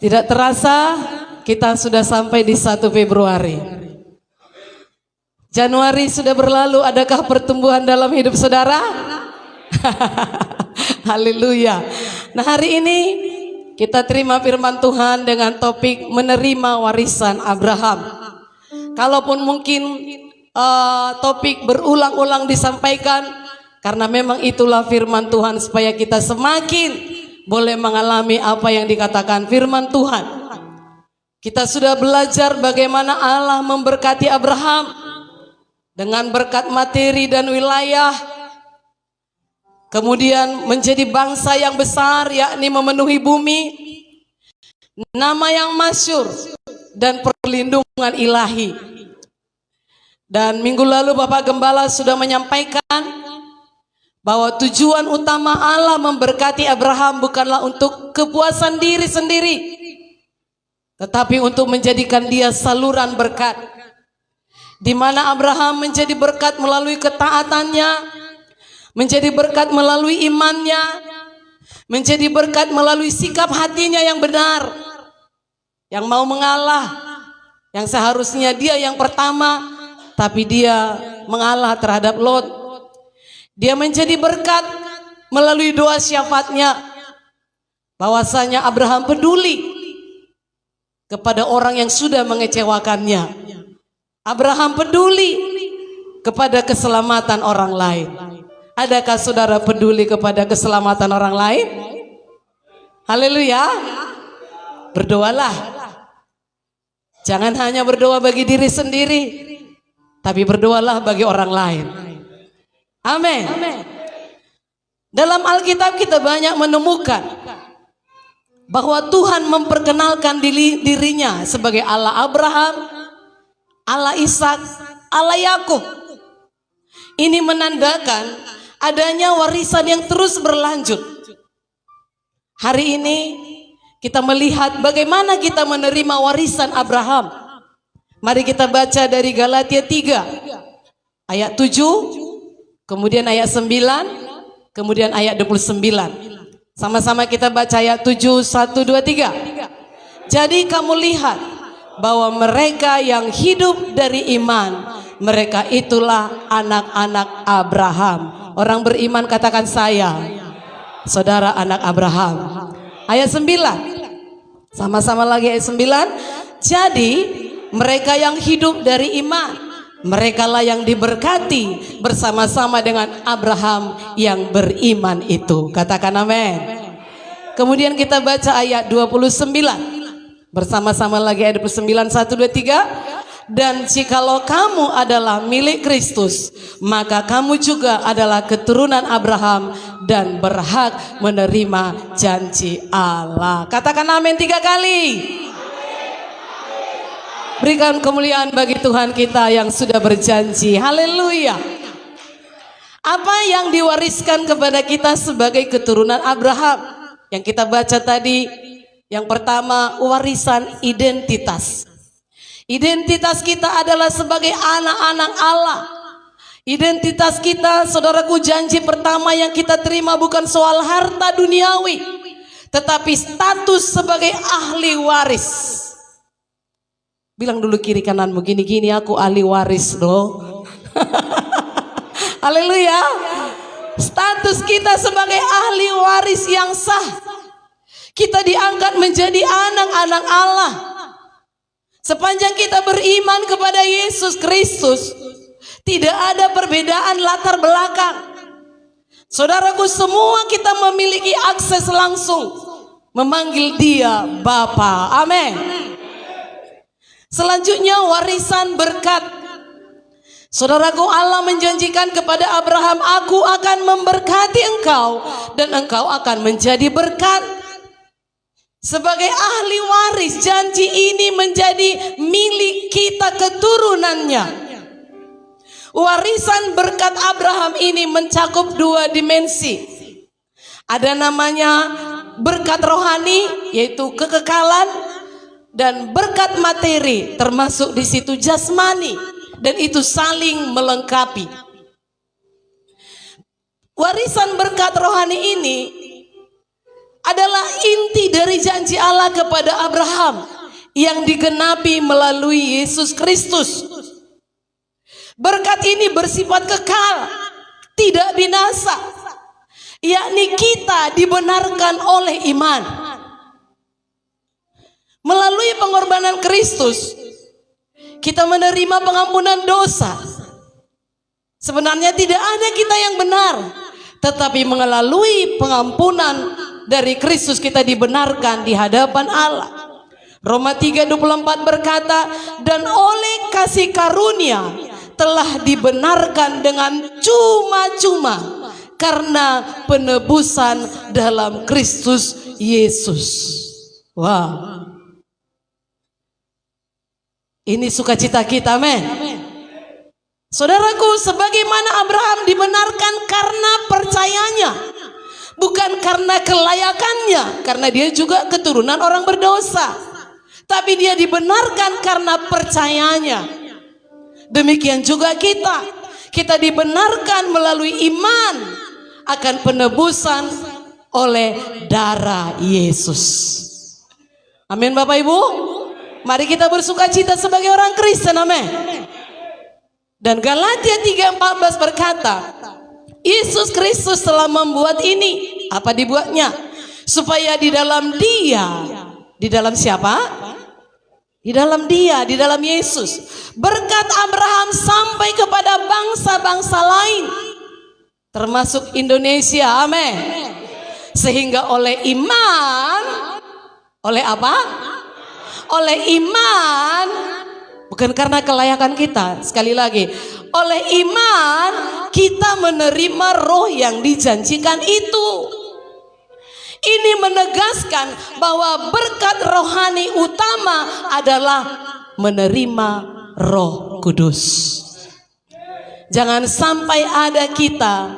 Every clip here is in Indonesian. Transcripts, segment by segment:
Tidak terasa kita sudah sampai di 1 Februari. Januari sudah berlalu, adakah pertumbuhan dalam hidup saudara? Haleluya. Nah, hari ini kita terima firman Tuhan dengan topik menerima warisan Abraham. Kalaupun mungkin topik berulang-ulang disampaikan, karena memang itulah firman Tuhan supaya kita semakin boleh mengalami apa yang dikatakan firman Tuhan. Kita sudah belajar bagaimana Allah memberkati Abraham dengan berkat materi dan wilayah, kemudian menjadi bangsa yang besar, yakni memenuhi bumi, nama yang masyhur dan perlindungan ilahi. Dan minggu lalu Bapak Gembala sudah menyampaikan bahwa tujuan utama Allah memberkati Abraham bukanlah untuk kepuasan diri sendiri, tetapi untuk menjadikan dia saluran berkat, di mana Abraham menjadi berkat melalui ketaatannya, menjadi berkat melalui imannya, menjadi berkat melalui sikap hatinya yang benar, yang mau mengalah, yang seharusnya dia yang pertama, tapi dia mengalah terhadap Lot. Dia menjadi berkat melalui doa syafaatnya, bahwasanya Abraham peduli kepada orang yang sudah mengecewakannya. Abraham peduli kepada keselamatan orang lain. Adakah saudara peduli kepada keselamatan orang lain? Haleluya. Berdoalah. Jangan hanya berdoa bagi diri sendiri, tapi berdoalah bagi orang lain. Amin. Dalam Alkitab kita banyak menemukan bahwa Tuhan memperkenalkan dirinya sebagai Allah Abraham, Allah Ishak, Allah Yakub. Ini menandakan adanya warisan yang terus berlanjut. Hari ini kita melihat bagaimana kita menerima warisan Abraham. Mari kita baca dari Galatia 3 ayat 7, kemudian ayat 9, kemudian ayat 29. Sama-sama kita baca ayat 7, 1, 2, 3. Jadi kamu lihat bahwa mereka yang hidup dari iman, mereka itulah anak-anak Abraham. Orang beriman katakan saya, saudara anak Abraham. Ayat 9. Sama-sama lagi ayat 9. Jadi mereka yang hidup dari iman, merekalah yang diberkati bersama-sama dengan Abraham yang beriman itu. Katakan amin. Kemudian kita baca ayat 29. Bersama-sama lagi ayat 29, 1, 2, 3. Dan jikalau kamu adalah milik Kristus, maka kamu juga adalah keturunan Abraham dan berhak menerima janji Allah. Katakan amin 3 kali. Berikan kemuliaan bagi Tuhan kita yang sudah berjanji. Haleluya. Apa yang diwariskan kepada kita sebagai keturunan Abraham? Yang kita baca tadi, yang pertama warisan identitas. Identitas kita adalah sebagai anak-anak Allah. Identitas kita, saudaraku, janji pertama yang kita terima bukan soal harta duniawi, tetapi status sebagai ahli waris. Bilang dulu kiri kananmu, gini-gini aku ahli waris loh. Haleluya. Status kita sebagai ahli waris yang sah. Kita diangkat menjadi anak-anak Allah. Sepanjang kita beriman kepada Yesus Kristus, tidak ada perbedaan latar belakang. Saudaraku, semua kita memiliki akses langsung memanggil Dia Bapa. Amin. Selanjutnya warisan berkat. Saudaraku, Allah menjanjikan kepada Abraham, aku akan memberkati engkau dan engkau akan menjadi berkat. Sebagai ahli waris, janji ini menjadi milik kita keturunannya. Warisan berkat Abraham ini mencakup 2 dimensi. Ada namanya berkat rohani, yaitu kekekalan, dan berkat materi, termasuk di situ jasmani, dan itu saling melengkapi. Warisan berkat rohani ini adalah inti inti dari janji Allah kepada Abraham yang digenapi melalui Yesus Kristus. Berkat ini bersifat kekal, tidak binasa, yakni kita dibenarkan oleh iman. Melalui pengorbanan Kristus, kita menerima pengampunan dosa. Sebenarnya tidak ada kita yang benar, tetapi melalui pengampunan dari Kristus kita dibenarkan di hadapan Allah. Roma 3:24 berkata, dan oleh kasih karunia telah dibenarkan dengan cuma-cuma karena penebusan dalam Kristus Yesus. Wah, ini sukacita kita, amin. Saudaraku, sebagaimana Abraham dibenarkan karena percayanya, bukan karena kelayakannya, karena dia juga keturunan orang berdosa. Tapi dia dibenarkan karena percayanya. Demikian juga kita dibenarkan melalui iman akan penebusan oleh darah Yesus. Amin Bapak Ibu. Mari kita bersukacita sebagai orang Kristen, amin. Dan Galatia 3:14 berkata, Yesus Kristus telah membuat ini. Apa dibuatnya? Supaya di dalam Dia, di dalam siapa? Di dalam Dia, di dalam Yesus, berkat Abraham sampai kepada bangsa-bangsa lain, termasuk Indonesia, amin. Sehingga oleh iman, oleh apa? Oleh iman, bukan karena kelayakan kita. Sekali lagi, oleh iman kita menerima roh yang dijanjikan itu. Ini menegaskan bahwa berkat rohani utama adalah menerima Roh Kudus. Jangan sampai ada kita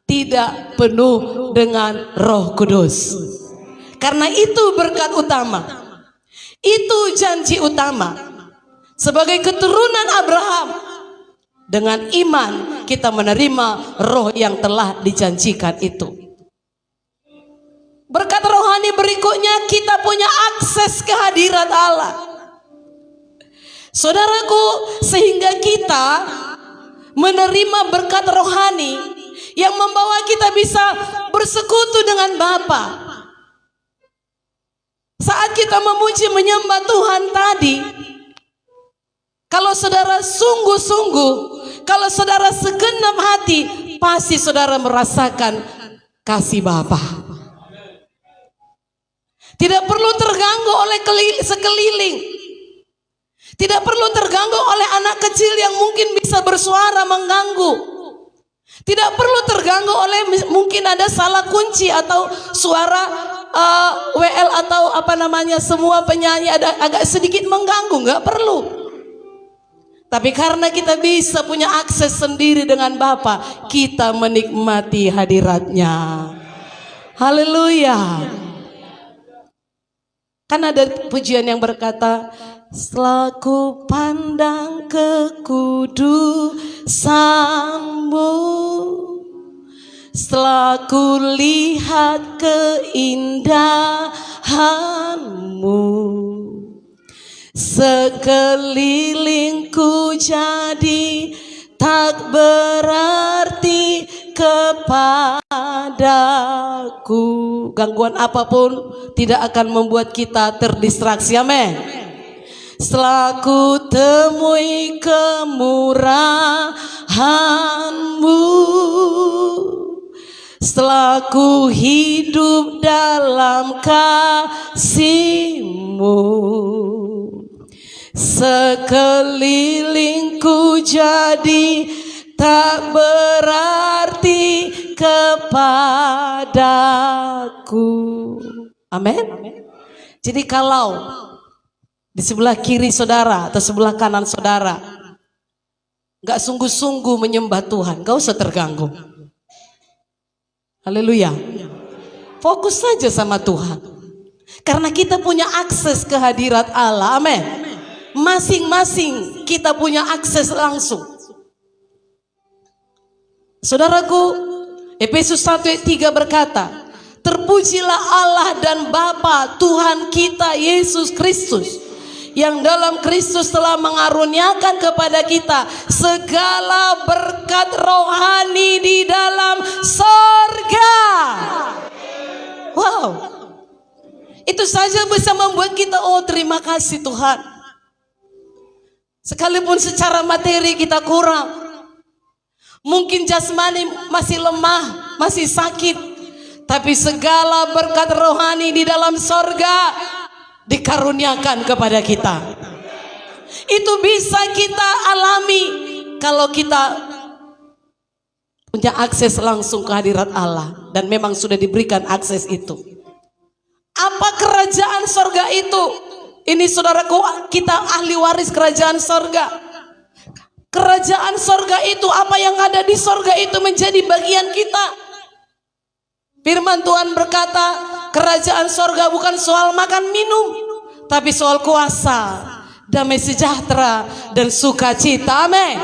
tidak penuh dengan Roh Kudus. Karena itu berkat utama. Itu janji utama. Sebagai keturunan Abraham, dengan iman kita menerima roh yang telah dijanjikan itu. Berkat rohani berikutnya, kita punya akses ke hadirat Allah. Saudaraku, sehingga kita menerima berkat rohani yang membawa kita bisa bersekutu dengan Bapa. Saat kita memuji menyembah Tuhan tadi, kalau saudara sungguh-sungguh, kalau saudara segenap hati, pasti saudara merasakan kasih Bapa. Tidak perlu terganggu oleh sekeliling. Tidak perlu terganggu oleh anak kecil yang mungkin bisa bersuara mengganggu. Tidak perlu terganggu oleh mungkin ada salah kunci atau suara WL atau apa namanya, semua penyanyi ada agak sedikit mengganggu. Nggak perlu. Tapi karena kita bisa punya akses sendiri dengan Bapa, kita menikmati hadiratnya. Haleluya. Kan ada pujian yang berkata, setelah ku pandang kekudusanmu, setelah ku lihat keindahanmu, sekelilingku jadi tak berarti kepadaku. Gangguan apapun tidak akan membuat kita terdistraksi, amin. Setelah ku temui kemurahan-Mu, setelah ku hidup dalam kasih-Mu, sekelilingku jadi tak berarti kepadaku. Amin. Jadi kalau di sebelah kiri saudara atau sebelah kanan saudara gak sungguh-sungguh menyembah Tuhan, gak usah terganggu. Haleluya. Fokus saja sama Tuhan. Karena kita punya akses ke hadirat Allah. Amin. Masing-masing kita punya akses langsung. Saudaraku, Efesus 1:3 berkata, Terpujilah Allah dan Bapa Tuhan kita Yesus Kristus, yang dalam Kristus telah mengaruniakan kepada kita segala berkat rohani di dalam sorga. Wow, itu saja bisa membuat kita, oh terima kasih Tuhan. Sekalipun secara materi kita kurang, mungkin jasmani masih lemah, masih sakit, tapi segala berkat rohani di dalam sorga dikaruniakan kepada kita. Itu bisa kita alami kalau kita punya akses langsung ke hadirat Allah, dan memang sudah diberikan akses itu. Apa kerajaan sorga itu? Ini saudaraku, kita ahli waris kerajaan sorga. Kerajaan sorga itu, apa yang ada di sorga itu menjadi bagian kita. Firman Tuhan berkata, kerajaan sorga bukan soal makan minum, tapi soal kuasa, damai sejahtera, dan sukacita. Amin.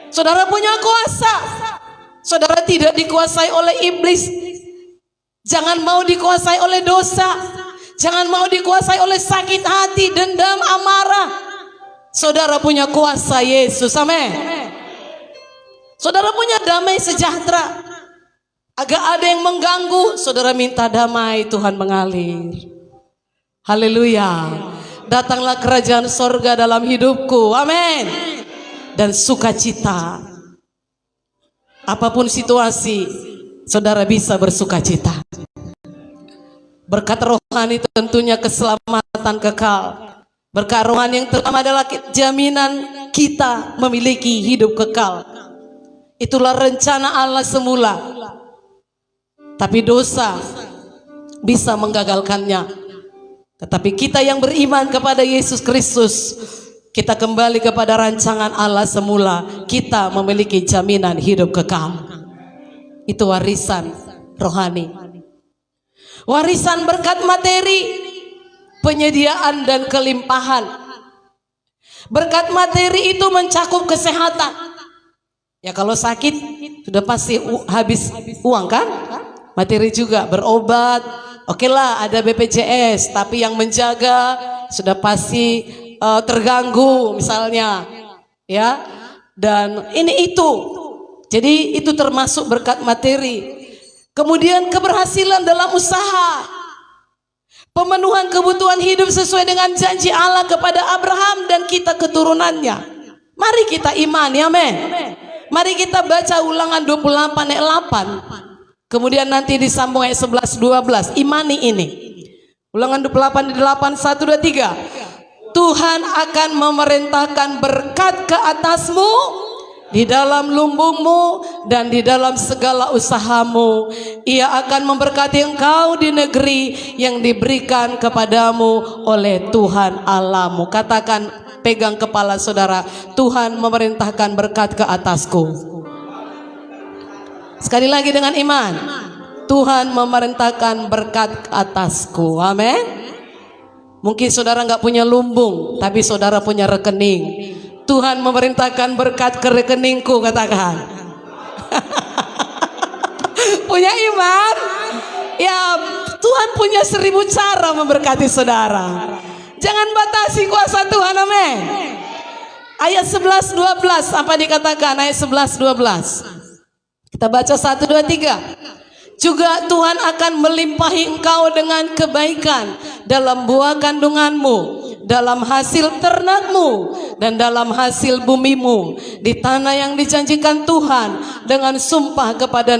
Saudara punya kuasa. Saudara tidak dikuasai oleh iblis. Jangan mau dikuasai oleh dosa. Jangan mau dikuasai oleh sakit hati, dendam, amarah. Saudara punya kuasa Yesus. Amin. Saudara punya damai sejahtera. Agak ada yang mengganggu, saudara minta damai, Tuhan mengalir. Haleluya. Datanglah kerajaan sorga dalam hidupku. Amin. Dan sukacita. Apapun situasi, saudara bisa bersukacita. Berkat rohani tentunya keselamatan kekal. Berkat rohani yang terutama adalah jaminan kita memiliki hidup kekal. Itulah rencana Allah semula. Tapi dosa bisa menggagalkannya. Tetapi kita yang beriman kepada Yesus Kristus, kita kembali kepada rancangan Allah semula. Kita memiliki jaminan hidup kekal. Itu warisan rohani. Warisan berkat materi, penyediaan dan kelimpahan. Berkat materi itu mencakup kesehatan. Ya kalau sakit sudah pasti habis uang kan? Materi juga, berobat, oke lah ada BPJS, tapi yang menjaga sudah pasti terganggu misalnya, ya. Dan ini itu, jadi itu termasuk berkat materi. Kemudian keberhasilan dalam usaha, pemenuhan kebutuhan hidup sesuai dengan janji Allah kepada Abraham dan kita keturunannya. Mari kita imani, amin. Mari kita baca Ulangan 28 ayat 8. Kemudian nanti disambung ayat 11, 12. Imani ini. Ulangan 28 8, 1, 2, 3. Tuhan akan memerintahkan berkat ke atasmu, di dalam lumbungmu dan di dalam segala usahamu. Ia akan memberkati engkau di negeri yang diberikan kepadamu oleh Tuhan Allahmu. Katakan, pegang kepala saudara, Tuhan memerintahkan berkat ke atasku. Sekali lagi dengan iman, Tuhan memerintahkan berkat ke atasku. Amin. Mungkin saudara nggak punya lumbung, tapi saudara punya rekening. Tuhan memerintahkan berkat ke rekeningku, katakan. Punya iman? Ya, Tuhan punya 1000 cara memberkati saudara. Jangan batasi kuasa Tuhan, amin. Ayat 11, 12, apa dikatakan? Ayat 11, 12. Kita baca 1, 2, 3. Juga Tuhan akan melimpahi engkau dengan kebaikan dalam buah kandunganmu, dalam hasil ternakmu, dan dalam hasil bumimu, di tanah yang dijanjikan Tuhan dengan sumpah kepada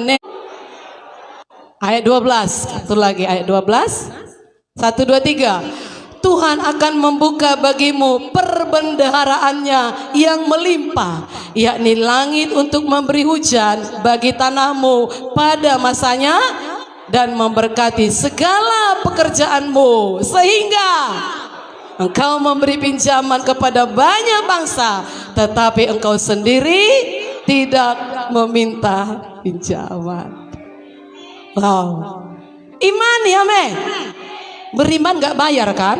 Ayat 12, satu lagi ayat 12. 1, 2, 3. Tuhan akan membuka bagimu perbendaharaannya yang melimpah, yakni langit untuk memberi hujan bagi tanahmu pada masanya, dan memberkati segala pekerjaanmu, sehingga engkau memberi pinjaman kepada banyak bangsa, tetapi engkau sendiri tidak meminta pinjaman. Wow, iman ya, amin. Beriman gak bayar kan?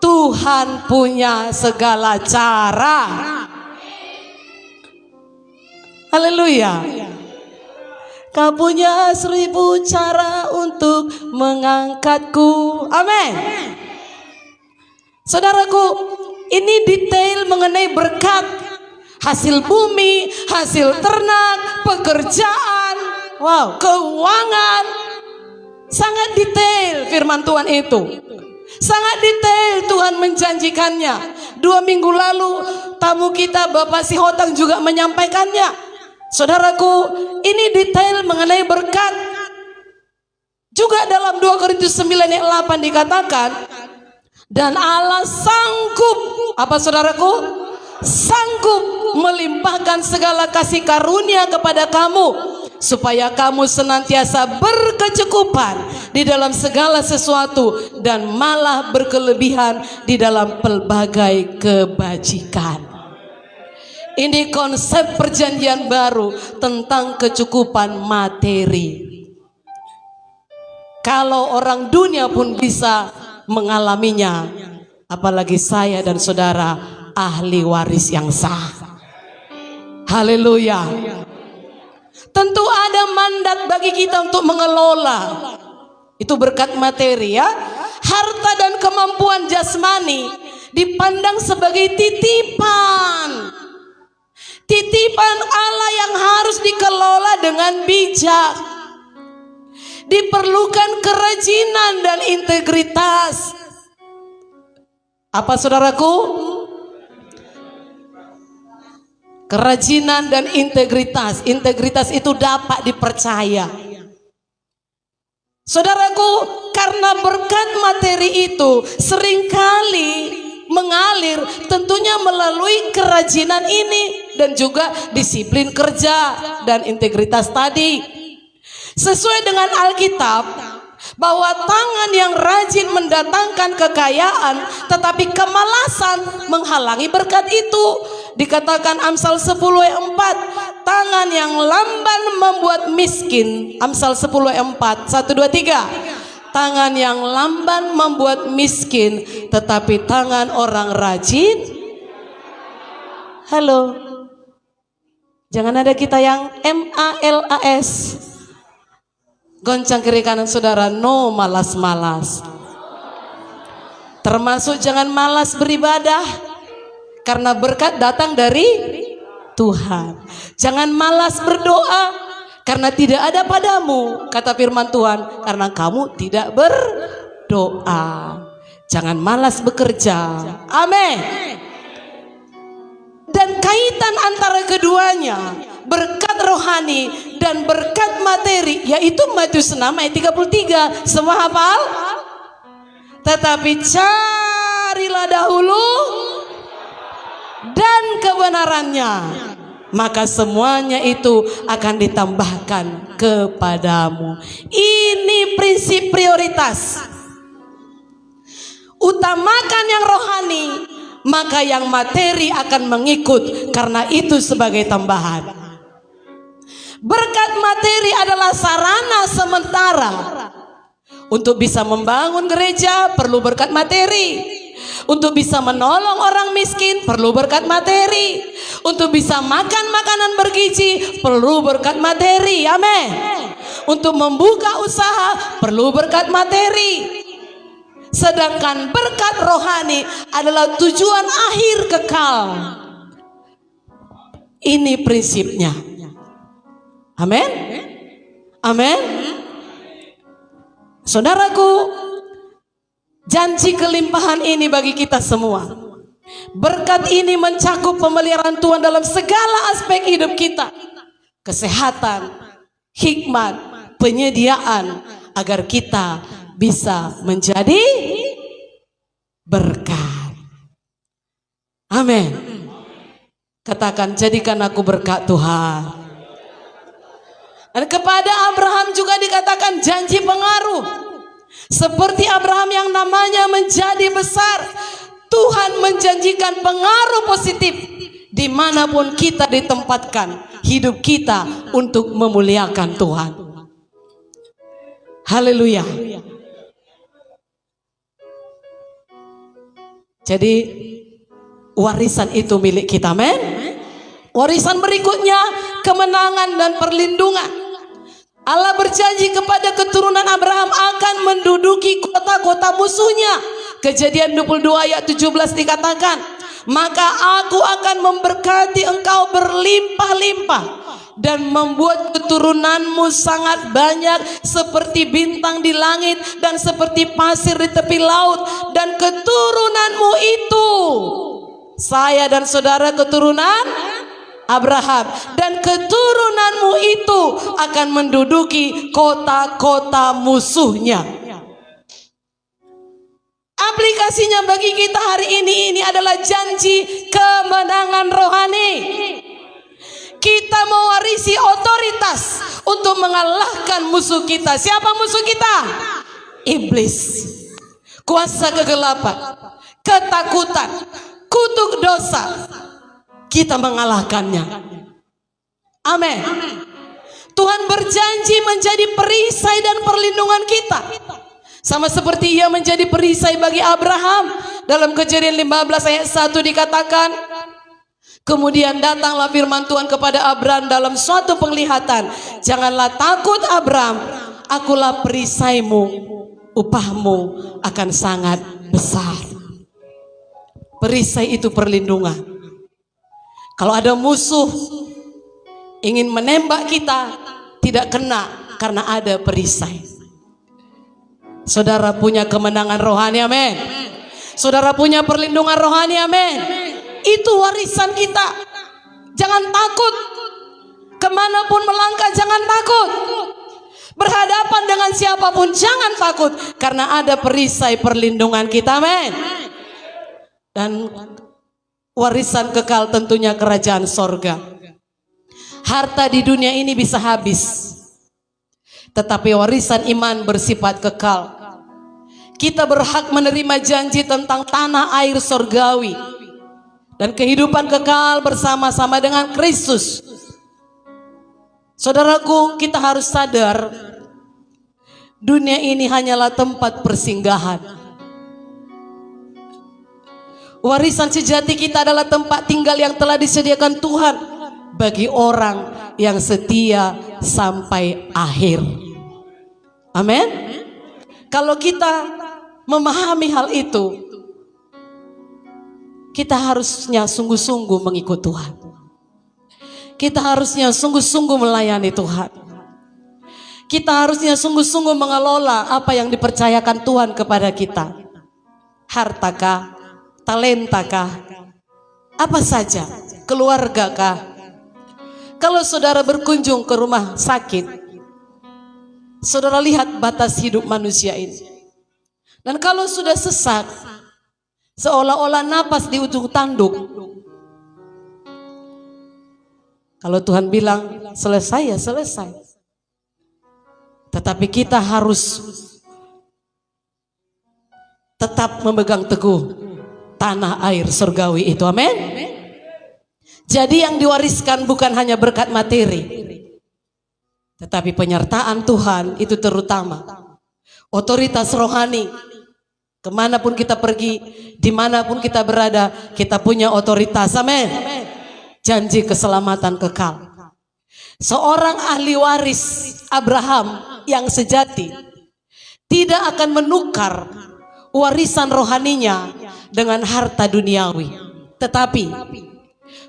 Tuhan punya segala cara. Haleluya. Kau punya 1000 cara untuk mengangkatku. Amin. Saudaraku, ini detail mengenai berkat, hasil bumi, hasil ternak, pekerjaan, keuangan. Sangat detail firman Tuhan itu. Sangat detail Tuhan menjanjikannya. 2 minggu lalu tamu kita Bapak Sihotang juga menyampaikannya. Saudaraku, ini detail mengenai berkat. Juga dalam 2 Korintus 9 ayat 8 dikatakan, dan Allah sanggup, apa saudaraku? Sanggup melimpahkan segala kasih karunia kepada kamu, supaya kamu senantiasa berkecukupan di dalam segala sesuatu dan malah berkelebihan di dalam pelbagai kebajikan. Ini konsep perjanjian baru tentang kecukupan materi. Kalau orang dunia pun bisa mengalaminya, apalagi saya dan saudara ahli waris yang sah. Haleluya. Tentu ada mandat bagi kita untuk mengelola. Itu berkat materi ya. Harta dan kemampuan jasmani dipandang sebagai titipan. Titipan Allah yang harus dikelola dengan bijak. Diperlukan kerajinan dan integritas. Apa saudaraku? Kerajinan dan integritas. Integritas itu dapat dipercaya. Saudaraku, karena berkat materi itu seringkali mengalir tentunya melalui kerajinan ini dan juga disiplin kerja dan integritas tadi. Sesuai dengan Alkitab, bahwa tangan yang rajin mendatangkan kekayaan, tetapi kemalasan menghalangi berkat itu. Dikatakan Amsal 10 ayat 4, tangan yang lamban membuat miskin. Amsal 10 ayat 4, 1, 2, 3. Tangan yang lamban membuat miskin, tetapi tangan orang rajin. Halo, jangan ada kita yang MALAS. Goncang kiri kanan saudara, no malas-malas. Termasuk jangan malas beribadah, karena berkat datang dari Tuhan. Jangan malas berdoa, karena tidak ada padamu, kata firman Tuhan, karena kamu tidak berdoa. Jangan malas bekerja. Amin. Dan kaitan antara keduanya, berkat rohani dan berkat materi, yaitu Matius 6 ayat 33. Semua hafal? Tetapi carilah dahulu dan kebenarannya, maka semuanya itu akan ditambahkan kepadamu. Ini prinsip prioritas. Utamakan yang rohani, maka yang materi akan mengikut, karena itu sebagai tambahan. Berkat materi adalah sarana sementara. Untuk bisa membangun gereja perlu berkat materi. Untuk bisa menolong orang miskin perlu berkat materi. Untuk bisa makan makanan bergizi perlu berkat materi. Amin. Untuk membuka usaha perlu berkat materi. Sedangkan berkat rohani adalah tujuan akhir kekal. Ini prinsipnya. Amin. Amin. Saudaraku, janji kelimpahan ini bagi kita semua. Berkat ini mencakup pemeliharaan Tuhan dalam segala aspek hidup kita. Kesehatan, hikmat, penyediaan, agar kita bisa menjadi berkat. Amin. Katakan, jadikan aku berkat Tuhan. Dan kepada Abraham juga dikatakan janji pengaruh. Seperti Abraham yang namanya menjadi besar, Tuhan menjanjikan pengaruh positif dimanapun kita ditempatkan hidup kita untuk memuliakan Tuhan. Haleluya. Jadi warisan itu milik kita, men. Warisan berikutnya kemenangan dan perlindungan. Allah berjanji kepada keturunan Abraham akan menduduki kota-kota musuhnya. Kejadian 22 ayat 17 dikatakan, maka aku akan memberkati engkau berlimpah-limpah dan membuat keturunanmu sangat banyak seperti bintang di langit dan seperti pasir di tepi laut. Dan keturunanmu itu, saya dan saudara keturunan Abraham, dan keturunanmu itu akan menduduki kota-kota musuhnya. Aplikasinya bagi kita hari ini adalah janji kemenangan rohani. Kita mewarisi otoritas untuk mengalahkan musuh kita. Siapa musuh kita? Iblis, kuasa kegelapan, ketakutan, kutuk dosa. Kita mengalahkannya. Amin. Tuhan berjanji menjadi perisai dan perlindungan kita, sama seperti Ia menjadi perisai bagi Abraham. Dalam Kejadian 15 ayat 1 dikatakan, kemudian datanglah firman Tuhan kepada Abraham dalam suatu penglihatan, janganlah takut Abraham, akulah perisaimu, upahmu akan sangat besar. Perisai itu perlindungan. Kalau ada musuh ingin menembak kita, tidak kena karena ada perisai. Saudara punya kemenangan rohani, amin. Saudara punya perlindungan rohani, amin. Itu warisan kita. Jangan takut. Kemanapun melangkah, jangan takut. Berhadapan dengan siapapun, jangan takut. Karena ada perisai perlindungan kita, amin. Dan warisan kekal tentunya kerajaan sorga. Harta di dunia ini bisa habis, tetapi warisan iman bersifat kekal. Kita berhak menerima janji tentang tanah air sorgawi dan kehidupan kekal bersama-sama dengan Kristus. Saudaraku, kita harus sadar dunia ini hanyalah tempat persinggahan. Warisan sejati kita adalah tempat tinggal yang telah disediakan Tuhan bagi orang yang setia sampai akhir. Amin. Kalau kita memahami hal itu, kita harusnya sungguh-sungguh mengikut Tuhan. Kita harusnya sungguh-sungguh melayani Tuhan. Kita harusnya sungguh-sungguh mengelola apa yang dipercayakan Tuhan kepada kita. Hartakah, talentakah, apa saja, keluargakah. Kalau saudara berkunjung ke rumah sakit, saudara lihat batas hidup manusia ini. Dan kalau sudah sesak, seolah-olah napas di ujung tanduk. Kalau Tuhan bilang selesai, ya selesai. Tetapi kita harus tetap memegang teguh tanah air surgawi itu, amin. Jadi yang diwariskan bukan hanya berkat materi, tetapi penyertaan Tuhan itu terutama. Otoritas rohani. Kemanapun kita pergi, dimanapun kita berada, kita punya otoritas, amin. Janji keselamatan kekal. Seorang ahli waris Abraham yang sejati tidak akan menukar warisan rohaninya dengan harta duniawi, tetapi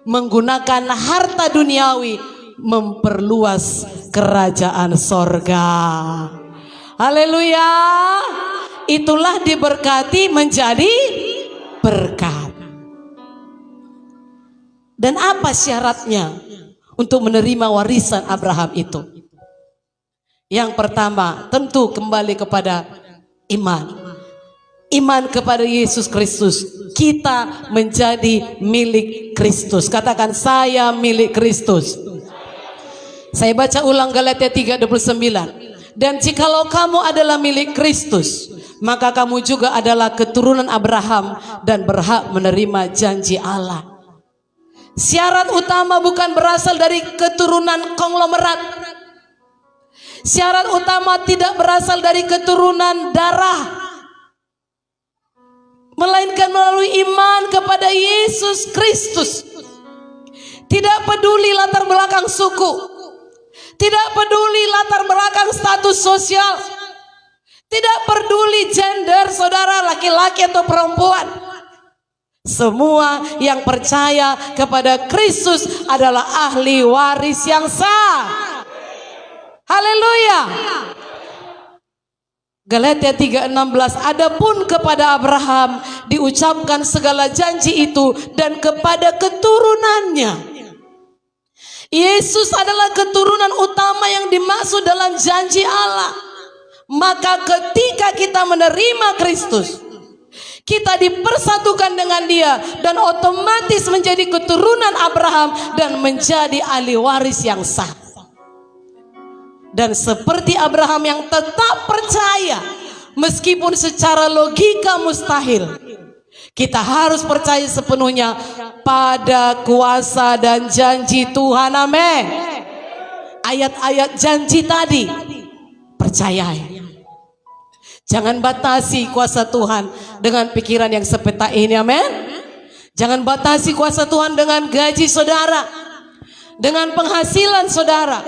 menggunakan harta duniawi memperluas kerajaan sorga. Haleluya. Itulah diberkati menjadi berkat. Dan apa syaratnya untuk menerima warisan Abraham itu? Yang pertama, tentu kembali kepada iman. Iman kepada Yesus Kristus. Kita menjadi milik Kristus. Katakan, saya milik Kristus. Saya baca ulang Galatia 3:29. Dan jikalau kamu adalah milik Kristus, maka kamu juga adalah keturunan Abraham dan berhak menerima janji Allah. Syarat utama bukan berasal dari keturunan konglomerat. Syarat utama tidak berasal dari keturunan darah, melainkan melalui iman kepada Yesus Kristus. Tidak peduli latar belakang suku, Tidak peduli latar belakang status sosial. Tidak peduli gender saudara, laki-laki atau perempuan. Semua yang percaya kepada Kristus adalah ahli waris yang sah. Haleluya. Galatia 3:16, adapun kepada Abraham diucapkan segala janji itu dan kepada keturunannya. Yesus adalah keturunan utama yang dimaksud dalam janji Allah. Maka ketika kita menerima Kristus, kita dipersatukan dengan Dia dan otomatis menjadi keturunan Abraham dan menjadi ahli waris yang sah. Dan seperti Abraham yang tetap percaya meskipun secara logika mustahil, kita harus percaya sepenuhnya pada kuasa dan janji Tuhan. Amin. Ayat-ayat janji tadi percayai. Jangan batasi kuasa Tuhan dengan pikiran yang sepetak ini. Amin. Jangan batasi kuasa Tuhan dengan gaji saudara, dengan penghasilan saudara,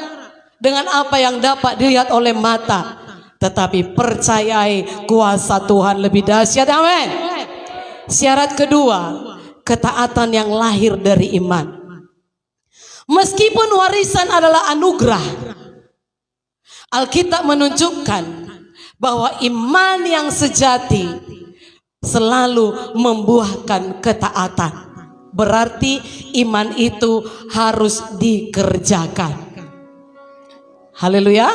dengan apa yang dapat dilihat oleh mata. Tetapi percayai kuasa Tuhan lebih dahsyat. Amin. Syarat kedua, ketaatan yang lahir dari iman. Meskipun warisan adalah anugerah, Alkitab menunjukkan bahwa iman yang sejati selalu membuahkan ketaatan. Berarti iman itu harus dikerjakan. Haleluya.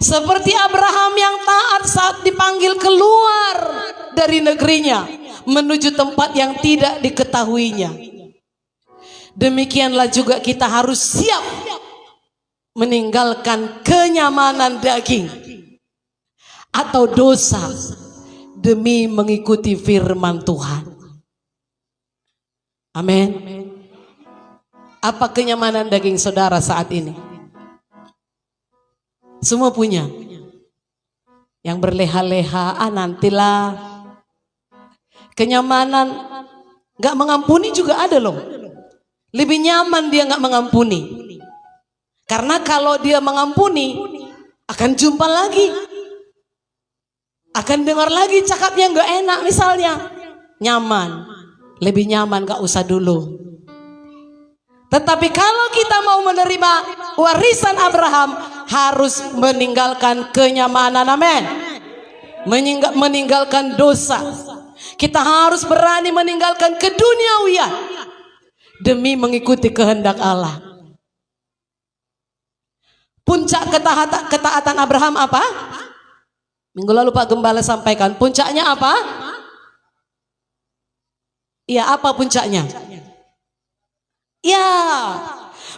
Seperti Abraham yang taat saat dipanggil keluar dari negerinya menuju tempat yang tidak diketahuinya. Demikianlah juga kita harus siap meninggalkan kenyamanan daging atau dosa demi mengikuti firman Tuhan. Amin. Apa kenyamanan daging saudara saat ini? Semua punya. Yang berleha-leha, nantilah. Kenyamanan gak mengampuni juga ada loh. Lebih nyaman dia gak mengampuni. Karena kalau dia mengampuni, akan jumpa lagi, akan dengar lagi cakapnya gak enak misalnya. Nyaman. Lebih nyaman gak usah dulu. Tetapi kalau kita mau menerima warisan Abraham, harus meninggalkan kenyamanan. Amin. Meninggalkan dosa. Kita harus berani meninggalkan keduniawian demi mengikuti kehendak Allah. Puncak ketaatan Abraham apa? Minggu lalu Pak Gembala sampaikan. Puncaknya apa? Ya, apa puncaknya? Ya,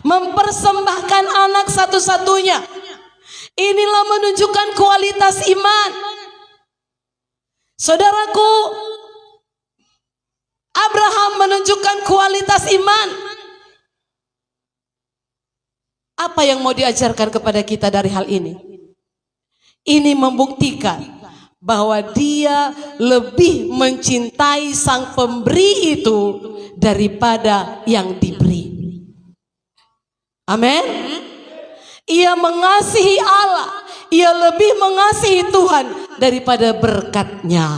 mempersembahkan anak satu-satunya. Inilah menunjukkan kualitas iman. Saudaraku, Abraham menunjukkan kualitas iman. Apa yang mau diajarkan kepada kita dari hal ini? Ini membuktikan bahwa dia lebih mencintai sang pemberi itu daripada yang diberi. Amin. Ia mengasihi Allah, ia lebih mengasihi Tuhan daripada berkat-Nya.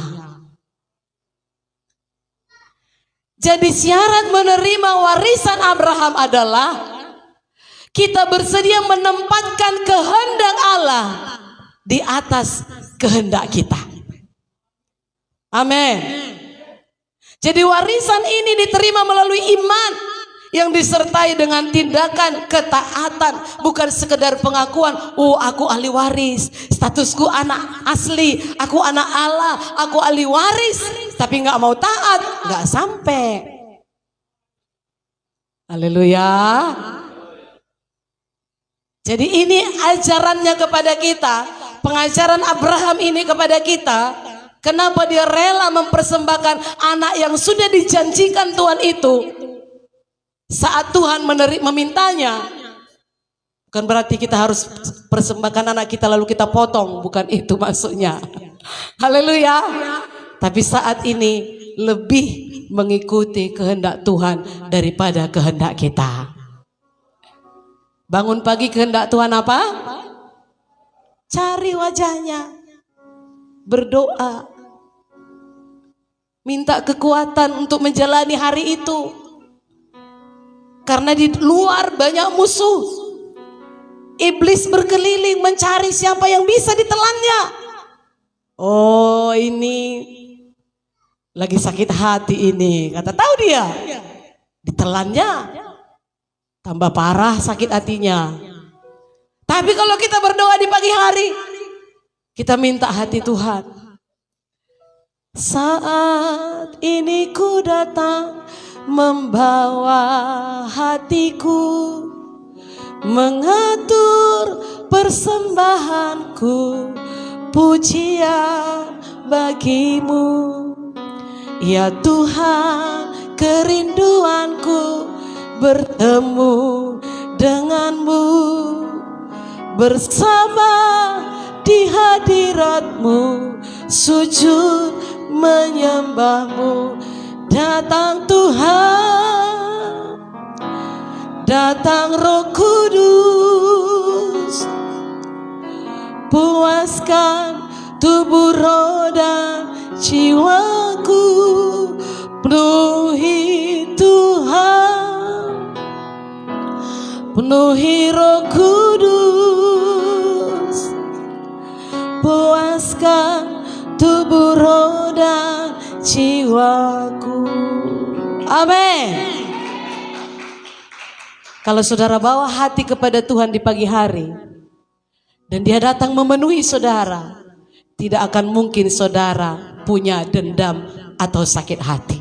Jadi syarat menerima warisan Abraham adalah kita bersedia menempatkan kehendak Allah di atas kehendak kita. Amin. Jadi warisan ini diterima melalui iman yang disertai dengan tindakan ketaatan, bukan sekedar pengakuan, oh aku ahli waris, statusku anak asli, aku anak Allah, aku ahli waris, tapi nggak mau taat, nggak sampai. Haleluya. Jadi ini ajarannya kepada kita, pengajaran Abraham ini kepada kita. Kenapa dia rela mempersembahkan anak yang sudah dijanjikan Tuhan itu saat Tuhan memintanya? Bukan berarti kita harus persembahkan anak kita lalu kita potong, bukan itu maksudnya. Haleluya. Tapi saat ini lebih mengikuti kehendak Tuhan daripada kehendak kita. Bangun pagi kehendak Tuhan apa? Cari wajahnya, berdoa, minta kekuatan untuk menjalani hari itu. Karena di luar banyak musuh. Iblis berkeliling mencari siapa yang bisa ditelannya. Oh, ini lagi sakit hati ini, kata tahu dia. Ditelannya, tambah parah sakit hatinya. Tapi kalau kita berdoa di pagi hari, kita minta hati Tuhan. Saat ini ku datang membawa hatiku, mengatur persembahanku, pujian bagimu. Ya Tuhan, kerinduanku bertemu denganmu, bersama di hadiratmu, sujud menyembahmu. Datang Tuhan, datang Roh Kudus, puaskan tubuh, roh dan jiwaku. Penuhi Tuhan, penuhi Roh Kudus, puaskan tubuh, roh dan jiwaku. Amin. Kalau saudara bawa hati kepada Tuhan di pagi hari dan Dia datang memenuhi saudara, tidak akan mungkin saudara punya dendam atau sakit hati.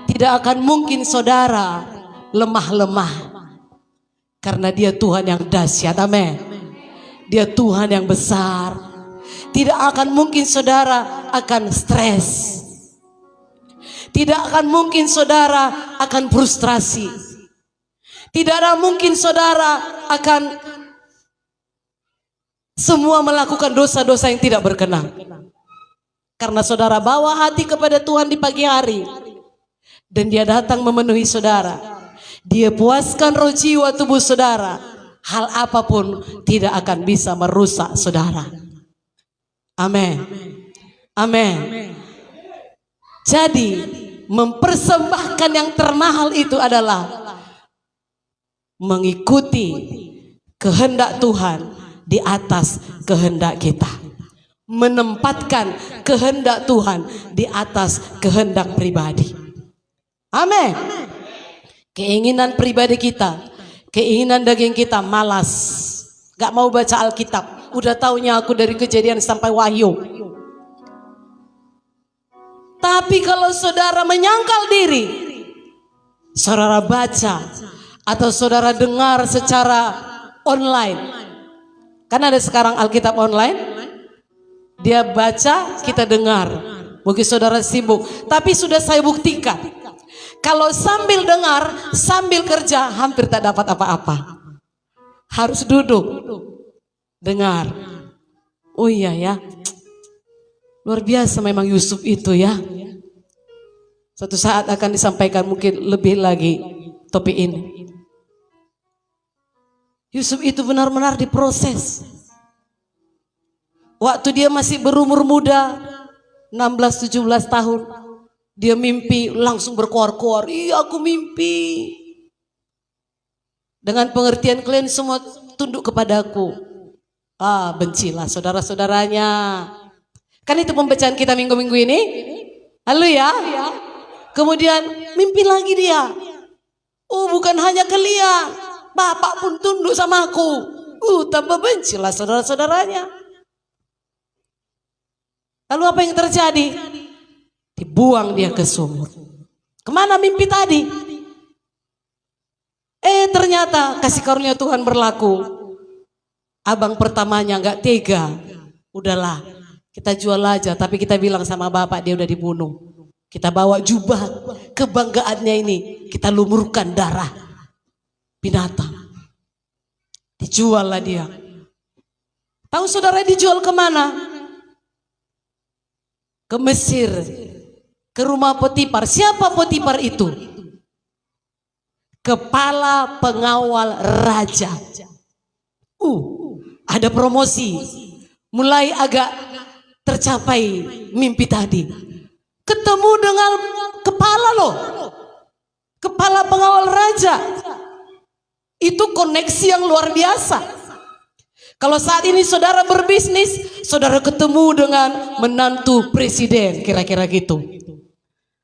Tidak akan mungkin saudara lemah-lemah, karena Dia Tuhan yang dahsyat. Amin. Dia Tuhan yang besar. Tidak akan mungkin saudara akan stres. Tidak akan mungkin saudara akan frustrasi. Tidak ada mungkin saudara akan semua melakukan dosa-dosa yang tidak berkenan. Karena saudara bawa hati kepada Tuhan di pagi hari, dan Dia datang memenuhi saudara. Dia puaskan roh jiwa tubuh saudara. Hal apapun tidak akan bisa merusak saudara. Amin. Amin. Jadi mempersembahkan yang termahal itu adalah mengikuti kehendak Tuhan di atas kehendak kita. Menempatkan kehendak Tuhan di atas kehendak pribadi. Amin. Keinginan pribadi kita, keinginan daging kita malas, gak mau baca Alkitab. Udah taunya aku dari Kejadian sampai Wahyu. Tapi kalau saudara menyangkal diri, saudara baca atau saudara dengar secara online, kan ada sekarang Alkitab online, dia baca, kita dengar. Mungkin saudara sibuk, tapi sudah saya buktikan, kalau sambil dengar, sambil kerja, hampir tak dapat apa-apa. Harus duduk, dengar. Oh iya ya, luar biasa memang Yusuf itu ya. Suatu saat akan disampaikan mungkin lebih lagi topik ini. Yusuf itu benar-benar diproses. Waktu dia masih berumur muda, 16-17 tahun, dia mimpi langsung berkoar-koar, iya aku mimpi. Dengan pengertian kalian semua tunduk kepadaku. Ah, bencilah saudara-saudaranya. Kan itu pembacaan kita minggu-minggu ini. Haleluya. Kemudian mimpi lagi dia. Oh, bukan hanya kalian, bapak pun tunduk sama aku. Tambah bencilah saudara-saudaranya. Lalu apa yang terjadi? Dibuang dia ke sumur. Kemana mimpi tadi? Ternyata kasih karunia Tuhan berlaku. Abang pertamanya nggak tega. Udahlah, kita jual aja. Tapi kita bilang sama bapak dia udah dibunuh. Kita bawa jubah kebanggaannya ini, kita lumurkan darah binatang. Dijual lah dia. Tahu saudara dijual kemana? Ke Mesir, ke rumah Potifar. Siapa Potifar itu? kepala pengawal raja. Ada promosi. Mulai agak tercapai mimpi tadi. Ketemu dengan kepala loh. Kepala pengawal raja. Itu koneksi yang luar biasa. Kalau saat ini saudara berbisnis, saudara ketemu dengan menantu presiden, kira-kira gitu.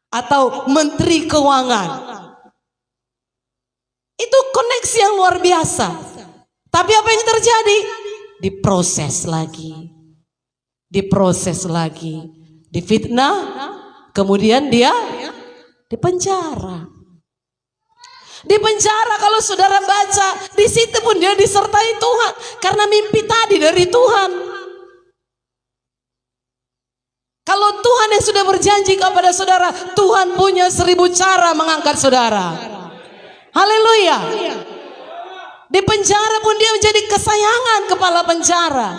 Atau menteri keuangan. Itu koneksi yang luar biasa. Tapi apa yang terjadi? Diproses lagi. Diproses lagi. Difitnah, kemudian dia dipenjara. Di penjara kalau saudara baca, di situ pun dia disertai Tuhan karena mimpi tadi dari Tuhan. Kalau Tuhan yang sudah berjanji kepada saudara, Tuhan punya 1000 cara mengangkat saudara. Haleluya. Di penjara pun dia menjadi kesayangan kepala penjara.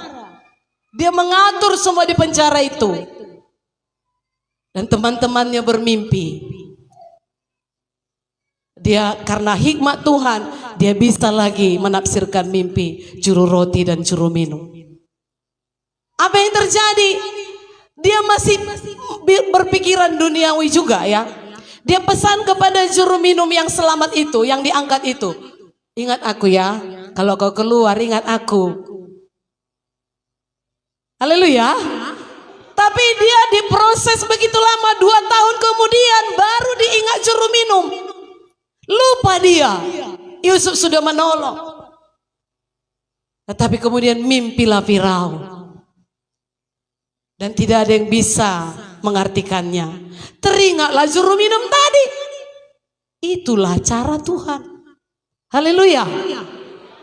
Dia mengatur semua di penjara itu. Dan teman-temannya bermimpi. Dia karena hikmat Tuhan, dia bisa lagi menafsirkan mimpi juru roti dan juru minum. Apa yang terjadi? Dia masih berpikiran duniawi juga ya. Dia pesan kepada juru minum yang selamat itu, yang diangkat itu. Ingat aku ya, kalau kau keluar ingat aku. Haleluya. Tapi dia diproses begitu lama, 2 tahun kemudian baru diingat juru minum. Lupa dia, Yusuf sudah menolong. Tetapi kemudian mimpilah Firaun. Dan tidak ada yang bisa mengartikannya. Teringatlah juru minum tadi. Itulah cara Tuhan. Haleluya.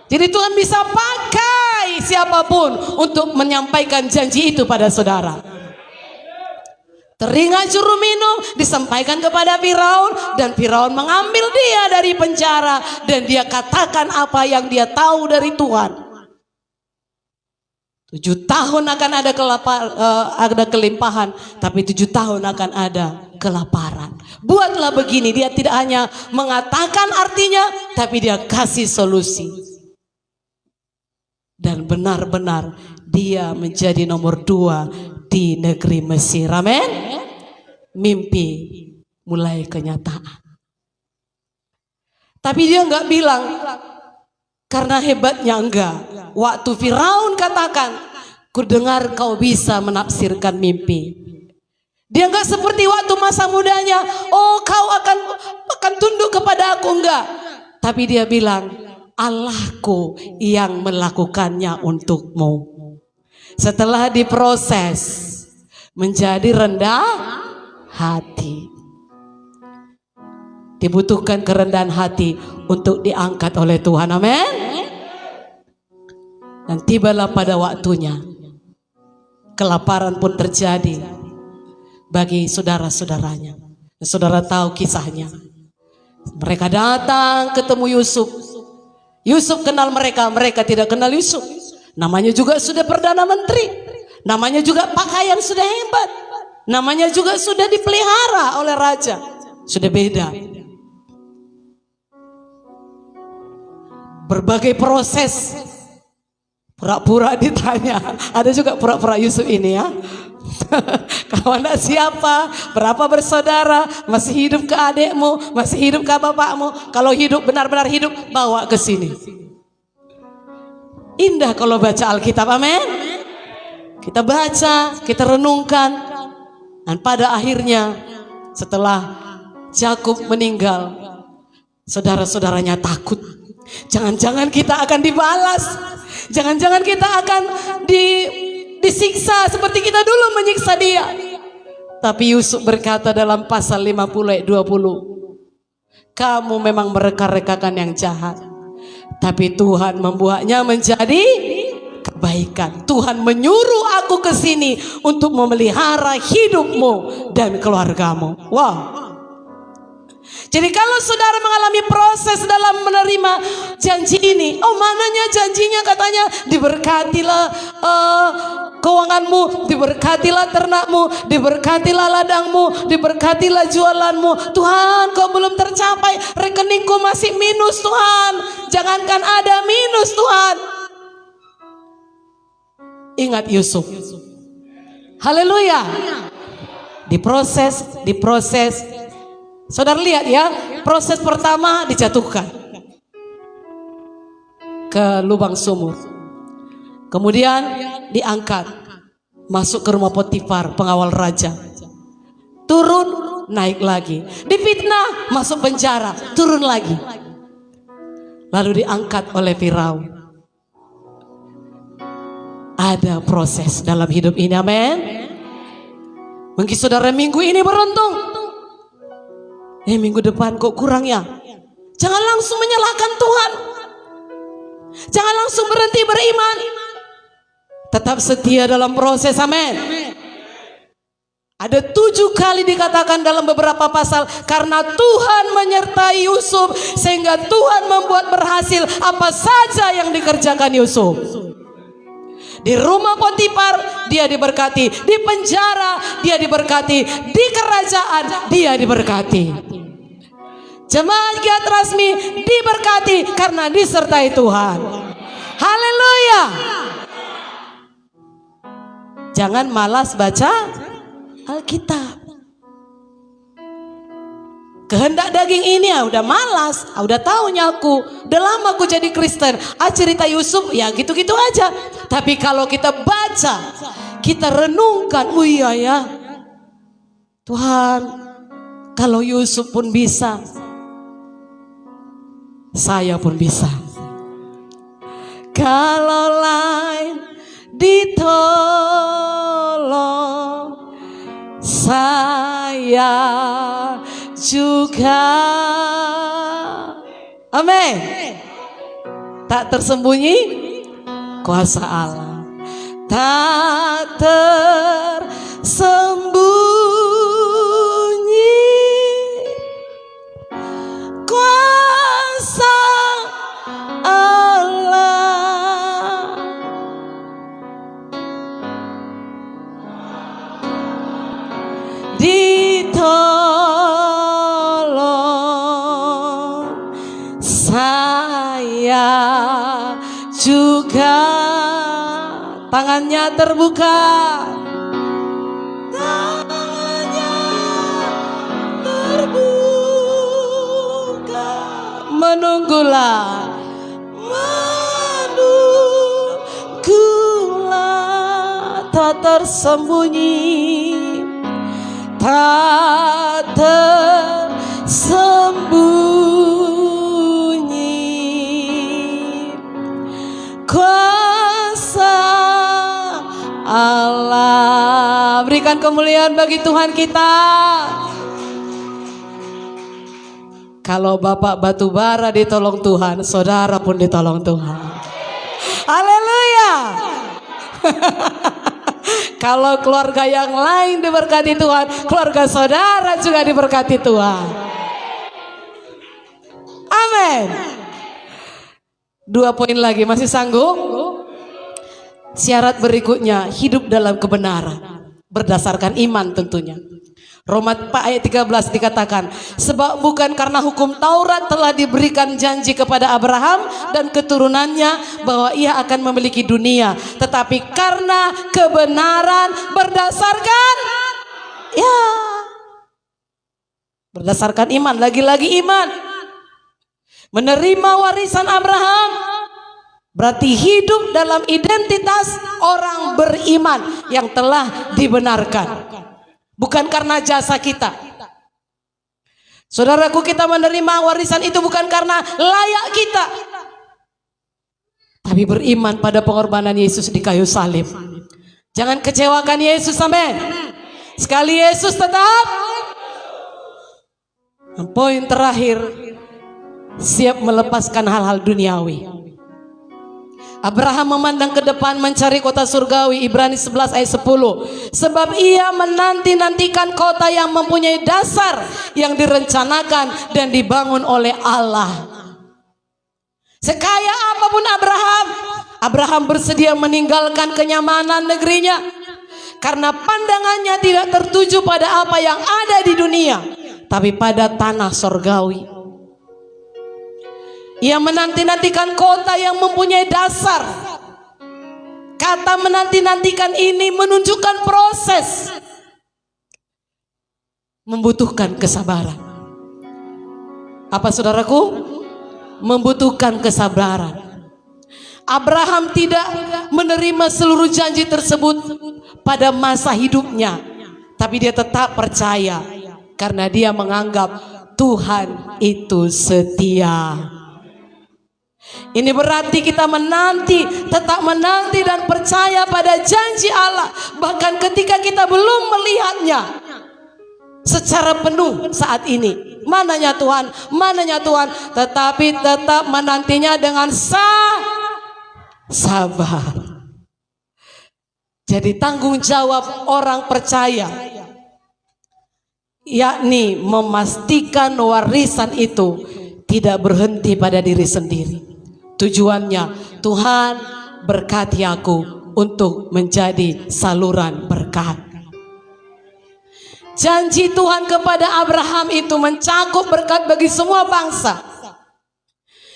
Jadi Tuhan bisa pakai siapapun untuk menyampaikan janji itu pada saudara. Teringat juru minum disampaikan kepada Firaun dan Firaun mengambil dia dari penjara dan dia katakan apa yang dia tahu dari Tuhan. 7 tahun akan ada kelimpahan, tapi 7 tahun akan ada kelaparan. Buatlah begini, dia tidak hanya mengatakan artinya, tapi dia kasih solusi. Dan benar-benar dia menjadi nomor 2 di negeri Mesir. Amin. Mimpi mulai kenyataan. Tapi dia enggak bilang karena hebatnya, enggak. Waktu Firaun katakan, ku dengar kau bisa menafsirkan mimpi. Dia enggak seperti waktu masa mudanya, oh kau akan tunduk kepada aku, enggak. Tapi dia bilang, Allahku yang melakukannya untukmu. Setelah diproses menjadi rendah hati. Dibutuhkan kerendahan hati untuk diangkat oleh Tuhan. Amin. Dan tibalah pada waktunya. Kelaparan pun terjadi bagi saudara-saudaranya. Saudara tahu kisahnya. Mereka datang ketemu Yusuf. Yusuf kenal mereka, mereka tidak kenal Yusuf. Namanya juga sudah Perdana Menteri. Namanya juga pakaian sudah hebat. Namanya juga sudah dipelihara oleh raja. Sudah beda. Berbagai proses. Pura-pura ditanya. Ada juga pura-pura Yusuf ini ya. Kau anak siapa? Berapa bersaudara? Masih hidup ke adikmu? Masih hidup ke bapakmu? Kalau hidup, benar-benar hidup, bawa ke sini. Indah kalau baca Alkitab, amin. Kita baca, kita renungkan. Dan pada akhirnya setelah Yakub meninggal, saudara-saudaranya takut. Jangan-jangan kita akan dibalas. Jangan-jangan kita akan disiksa seperti kita dulu menyiksa dia. Tapi Yusuf berkata dalam pasal 50 ayat 20, kamu memang mereka-rekakan yang jahat, tapi Tuhan membuatnya menjadi kebaikan. Tuhan menyuruh aku ke sini untuk memelihara hidupmu dan keluargamu. Wow. Jadi kalau saudara mengalami proses dalam menerima janji ini, oh mananya janjinya, katanya diberkatilah keuanganmu, diberkatilah ternakmu, diberkatilah ladangmu, diberkatilah jualanmu. Tuhan, kau belum tercapai, rekeningku masih minus Tuhan. Jangankan ada minus Tuhan. Ingat Yusuf. Haleluya. Diproses. Saudara lihat ya, proses pertama dijatuhkan ke lubang sumur. Kemudian diangkat masuk ke rumah Potifar, pengawal raja. Turun, naik lagi. Difitnah, masuk penjara, turun lagi. Lalu diangkat oleh Firaun. Ada proses dalam hidup ini, amin. Mungkin saudara minggu ini beruntung. Minggu depan kok kurang ya? Jangan langsung menyalahkan Tuhan. Jangan langsung berhenti beriman. Tetap setia dalam proses, amin. Ada 7 kali dikatakan dalam beberapa pasal, karena Tuhan menyertai Yusuf sehingga Tuhan membuat berhasil apa saja yang dikerjakan Yusuf. Di rumah Potifar dia diberkati, di penjara dia diberkati, di kerajaan dia diberkati. Jemaat Giat Rasmi diberkati karena disertai Tuhan. Haleluya. Jangan malas baca Alkitab. Kehendak daging ini udah malas, udah tahunya aku, udah lama aku jadi Kristen. Cerita Yusuf ya gitu-gitu aja. Tapi kalau kita baca, kita renungkan, oh iya ya, Tuhan, kalau Yusuf pun bisa, saya pun bisa. Kalau lain ditolong, saya juga. Amin. Tak tersembunyi kuasa Allah, tak tersembunyi kuasa Allah. Ditolong saya juga. Tangannya terbuka, tangannya terbuka. Menunggulah tak tersembunyi, tak tersembunyi kuasa Allah. Berikan kemuliaan bagi Tuhan kita. Kalau Bapak batubara ditolong Tuhan, saudara pun ditolong Tuhan. Haleluya. Kalau keluarga yang lain diberkati Tuhan, keluarga saudara juga diberkati Tuhan. Amin. 2 poin lagi, masih sanggup? Syarat berikutnya, hidup dalam kebenaran berdasarkan iman tentunya. Roma 4 ayat 13 dikatakan, sebab bukan karena hukum Taurat telah diberikan janji kepada Abraham dan keturunannya bahwa ia akan memiliki dunia, tetapi karena kebenaran berdasarkan berdasarkan iman, lagi-lagi iman. Menerima warisan Abraham berarti hidup dalam identitas orang beriman yang telah dibenarkan. Bukan karena jasa kita. Saudaraku, kita menerima warisan itu bukan karena layak kita, tapi beriman pada pengorbanan Yesus di kayu salib. Jangan kecewakan Yesus, amin. Sekali Yesus tetap. Poin terakhir, siap melepaskan hal-hal duniawi. Abraham memandang ke depan mencari kota surgawi, Ibrani 11 ayat 10. Sebab ia menanti-nantikan kota yang mempunyai dasar yang direncanakan dan dibangun oleh Allah. Sekaya apapun Abraham, Abraham bersedia meninggalkan kenyamanan negerinya karena pandangannya tidak tertuju pada apa yang ada di dunia, tapi pada tanah sorgawi. Ia menanti-nantikan kota yang mempunyai dasar. Kata menanti-nantikan ini menunjukkan proses, membutuhkan kesabaran. Apa saudaraku? Membutuhkan kesabaran. Abraham tidak menerima seluruh janji tersebut pada masa hidupnya, tapi dia tetap percaya karena dia menganggap Tuhan itu setia. Ini berarti kita menanti, tetap menanti dan percaya pada janji Allah, bahkan ketika kita belum melihatnya secara penuh saat ini. Mananya Tuhan, mananya Tuhan, tetapi tetap menantinya dengan sabar. Jadi tanggung jawab orang percaya, yakni memastikan warisan itu tidak berhenti pada diri sendiri. Tujuannya, Tuhan berkati aku untuk menjadi saluran berkat. Janji Tuhan kepada Abraham itu mencakup berkat bagi semua bangsa.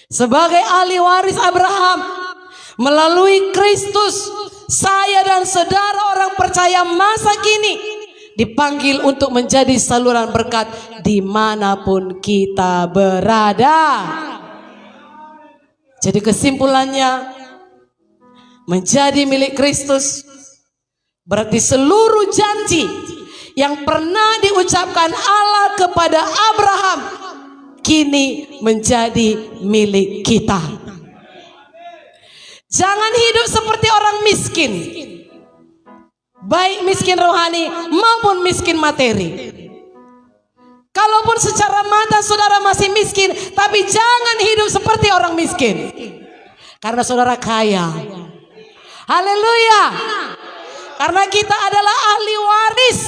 Sebagai ahli waris Abraham, melalui Kristus, saya dan saudara orang percaya masa kini dipanggil untuk menjadi saluran berkat dimanapun kita berada. Jadi kesimpulannya, menjadi milik Kristus berarti seluruh janji yang pernah diucapkan Allah kepada Abraham kini menjadi milik kita. Jangan hidup seperti orang miskin, baik miskin rohani maupun miskin materi. Kalaupun secara mata saudara masih miskin, tapi jangan hidup seperti orang miskin, karena saudara kaya. Haleluya. Karena kita adalah ahli waris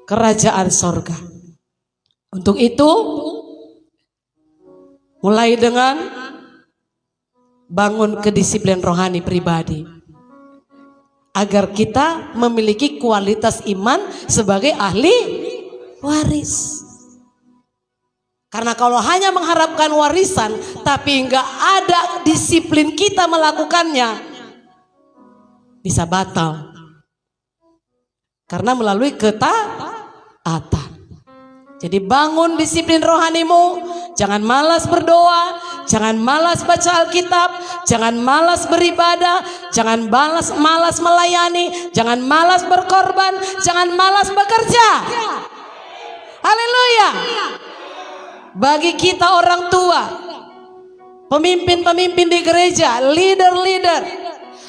kerajaan sorga. Untuk itu, mulai dengan bangun kedisiplinan rohani pribadi, agar kita memiliki kualitas iman sebagai ahli waris. Karena kalau hanya mengharapkan warisan tapi enggak ada disiplin kita melakukannya, bisa batal. Karena melalui ketaatan. Jadi bangun disiplin rohanimu. Jangan malas berdoa, jangan malas baca Alkitab, jangan malas beribadah, jangan malas melayani, jangan malas berkorban, jangan malas bekerja. Haleluya. Bagi kita orang tua, pemimpin-pemimpin di gereja, leader-leader,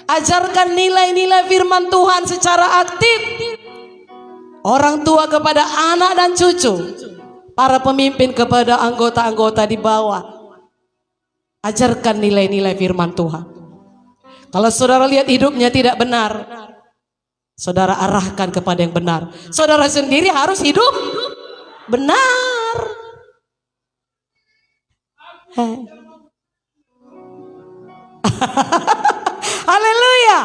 ajarkan nilai-nilai firman Tuhan secara aktif. Orang tua kepada anak dan cucu, para pemimpin kepada anggota-anggota di bawah, ajarkan nilai-nilai firman Tuhan. Kalau saudara lihat hidupnya tidak benar, saudara arahkan kepada yang benar. Saudara sendiri harus hidup benar. Haleluya.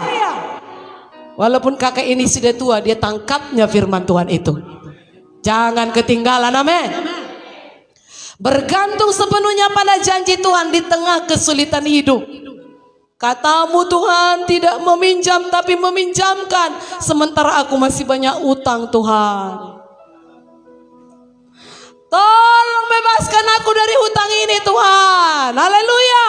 Walaupun kakek ini sudah tua, dia tangkapnya firman Tuhan itu. Jangan ketinggalan, amin. Bergantung sepenuhnya pada janji Tuhan di tengah kesulitan hidup. Katamu Tuhan tidak meminjam tapi meminjamkan, sementara aku masih banyak utang Tuhan. Tolong bebaskan aku dari hutang ini Tuhan. Haleluya.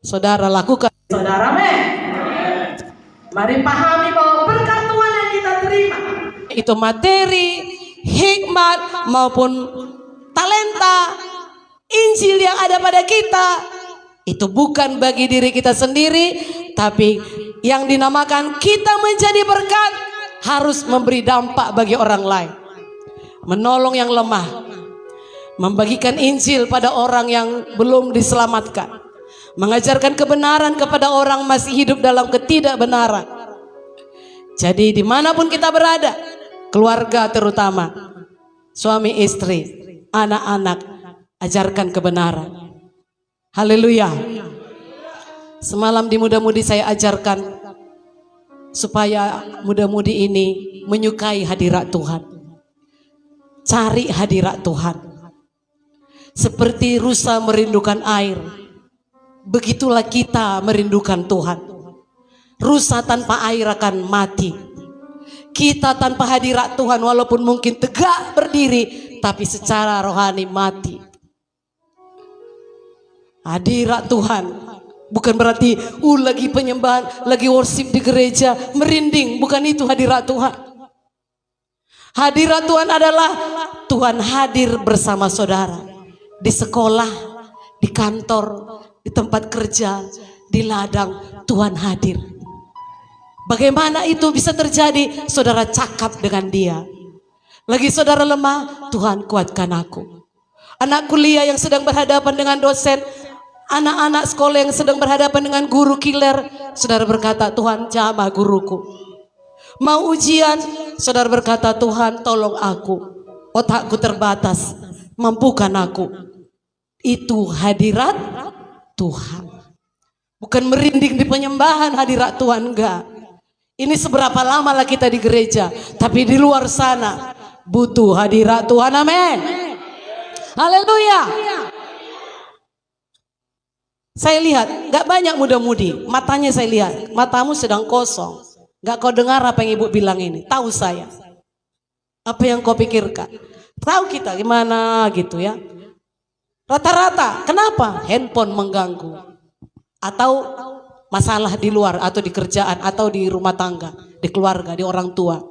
Saudara lakukan. Saudara, amin. Mari pahami bahwa berkat Tuhan yang kita terima, itu materi, hikmat maupun talenta, Injil yang ada pada kita, itu bukan bagi diri kita sendiri, tapi yang dinamakan kita menjadi berkat harus memberi dampak bagi orang lain, menolong yang lemah, membagikan Injil pada orang yang belum diselamatkan, mengajarkan kebenaran kepada orang masih hidup dalam ketidakbenaran. Jadi dimanapun kita berada, keluarga terutama, suami istri, anak-anak, ajarkan kebenaran. Haleluya. Semalam di muda-mudi saya ajarkan supaya muda-mudi ini menyukai hadirat Tuhan. Cari hadirat Tuhan. Seperti rusa merindukan air, begitulah kita merindukan Tuhan. Rusa tanpa air akan mati. Kita tanpa hadirat Tuhan walaupun mungkin tegak berdiri, tapi secara rohani mati. Hadirat Tuhan bukan berarti lagi penyembahan, lagi worship di gereja merinding, bukan itu hadirat Tuhan. Hadirat Tuhan adalah Tuhan hadir bersama saudara di sekolah, di kantor, di tempat kerja, di ladang. Tuhan hadir. Bagaimana itu bisa terjadi? Saudara cakap dengan dia. Lagi saudara lemah, Tuhan kuatkan aku. Anak kuliah yang sedang berhadapan dengan dosen, anak-anak sekolah yang sedang berhadapan dengan guru killer, saudara berkata, Tuhan jamah guruku. Mau ujian, saudara berkata, Tuhan tolong aku. Otakku terbatas, mampukan aku. Itu hadirat Tuhan. Bukan merinding di penyembahan hadirat Tuhan, enggak. Ini seberapa lama lah kita di gereja, tapi di luar sana butuh hadirat Tuhan. Amin. Haleluya. Saya lihat gak banyak muda-mudi, matanya saya lihat, matamu sedang kosong. Gak kau dengar apa yang ibu bilang ini? Tahu saya. Apa yang kau pikirkan? Tahu kita gimana gitu ya. Rata-rata, kenapa? Handphone mengganggu. Atau masalah di luar, atau di kerjaan, atau di rumah tangga, di keluarga, di orang tua.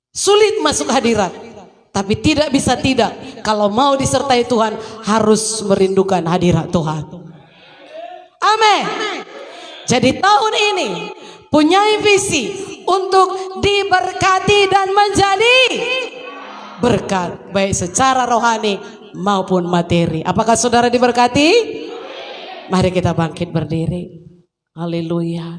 Sulit masuk hadirat. Tapi tidak bisa tidak. Kalau mau disertai Tuhan, harus merindukan hadirat Tuhan. Amin. Jadi tahun ini punya visi untuk diberkati dan menjadi berkat, baik secara rohani maupun materi. Apakah saudara diberkati? Mari kita bangkit berdiri. Haleluya.